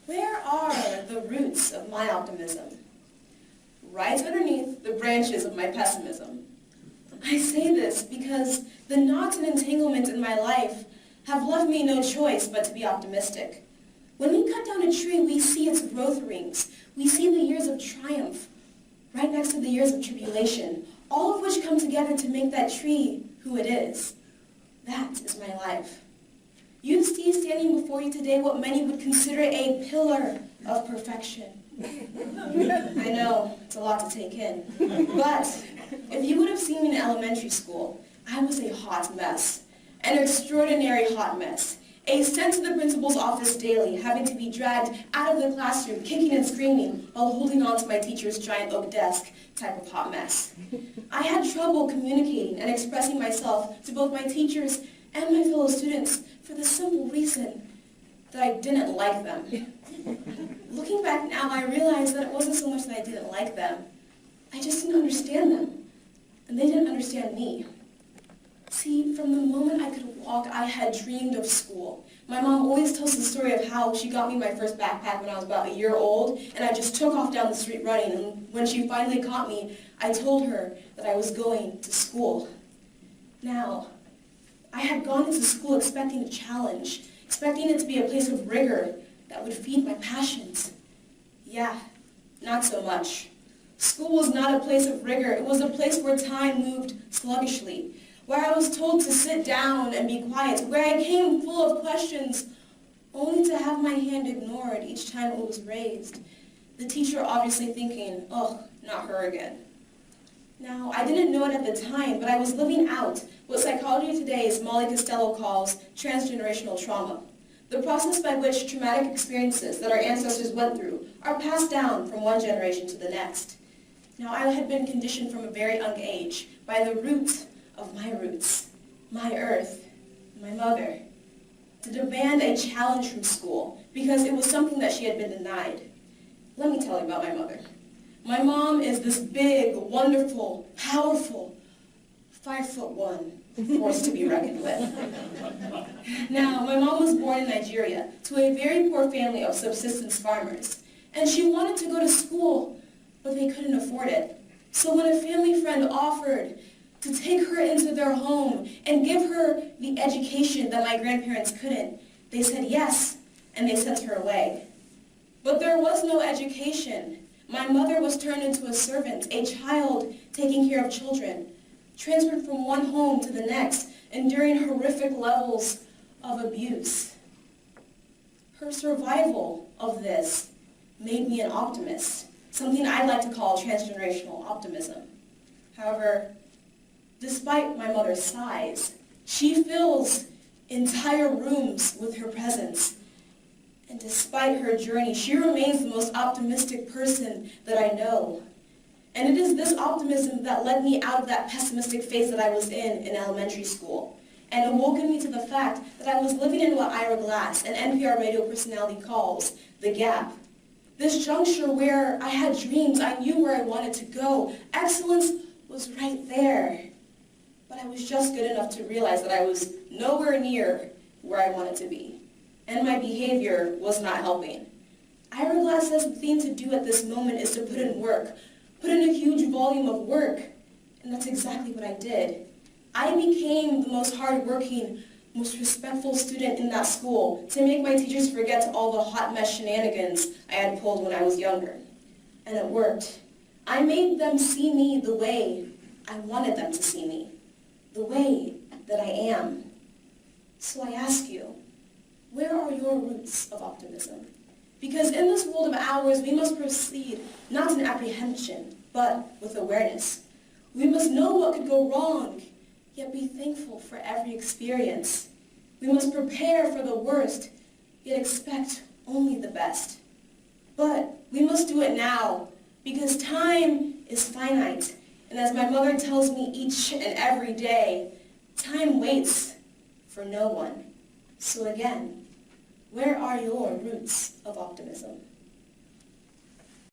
Where are the roots of my optimism? Right underneath the branches of my pessimism. I say this because the knots and entanglements in my life have left me no choice but to be optimistic. When we cut down a tree, we see its growth rings. We see the years of triumph right next to the years of tribulation, all of which come together to make that tree who it is. That is my life. You see standing before you today what many would consider a pillar of perfection. I know, it's a lot to take in. But if you would have seen me in elementary school, I was a hot mess. An extraordinary hot mess. A sent to the principal's office daily, having to be dragged out of the classroom, kicking and screaming, while holding on to my teacher's giant oak desk type of hot mess. I had trouble communicating and expressing myself to both my teachers and my fellow students for the simple reason that I didn't like them. Looking back now, I realize that it wasn't so much that I didn't like them. I just didn't understand them, and they didn't understand me. See, from the moment I could walk, I had dreamed of school. My mom always tells the story of how she got me my first backpack when I was about a year old, and I just took off down the street running, and when she finally caught me, I told her that I was going to school. Now, I had gone into school expecting a challenge, expecting it to be a place of rigor that would feed my passions. Yeah, not so much. School was not a place of rigor. It was a place where time moved sluggishly, where I was told to sit down and be quiet, where I came full of questions, only to have my hand ignored each time it was raised. The teacher obviously thinking, oh, not her again. Now, I didn't know it at the time, but I was living out what Psychology Today's Molly Costello calls transgenerational trauma, the process by which traumatic experiences that our ancestors went through are passed down from one generation to the next. Now, I had been conditioned from a very young age by the roots of my roots, my earth, my mother, to demand a challenge from school because it was something that she had been denied. Let me tell you about my mother. My mom is this big, wonderful, powerful, 5'1", force to be reckoned with. Now, my mom was born in Nigeria to a very poor family of subsistence farmers, and she wanted to go to school, but they couldn't afford it. So when a family friend offered to take her into their home and give her the education that my grandparents couldn't, they said yes, and they sent her away. But there was no education. My mother was turned into a servant, a child taking care of children, transferred from one home to the next, enduring horrific levels of abuse. Her survival of this made me an optimist, something I like to call transgenerational optimism. However, despite my mother's size, she fills entire rooms with her presence. And despite her journey, she remains the most optimistic person that I know. And it is this optimism that led me out of that pessimistic phase that I was in elementary school, and awoken me to the fact that I was living in what Ira Glass, an NPR radio personality, calls the gap. This juncture where I had dreams, I knew where I wanted to go. Excellence was right there. But I was just good enough to realize that I was nowhere near where I wanted to be. And my behavior was not helping. Ira Glass says the thing to do at this moment is to put in work. Put in a huge volume of work. And that's exactly what I did. I became the most hardworking, most respectful student in that school to make my teachers forget all the hot mess shenanigans I had pulled when I was younger. And it worked. I made them see me the way I wanted them to see me. The way that I am. So I ask you, where are your roots of optimism? Because in this world of ours, we must proceed not in apprehension, but with awareness. We must know what could go wrong, yet be thankful for every experience. We must prepare for the worst, yet expect only the best. But we must do it now, because time is finite. And as my mother tells me each and every day, time waits for no one. So again, where are your roots of optimism?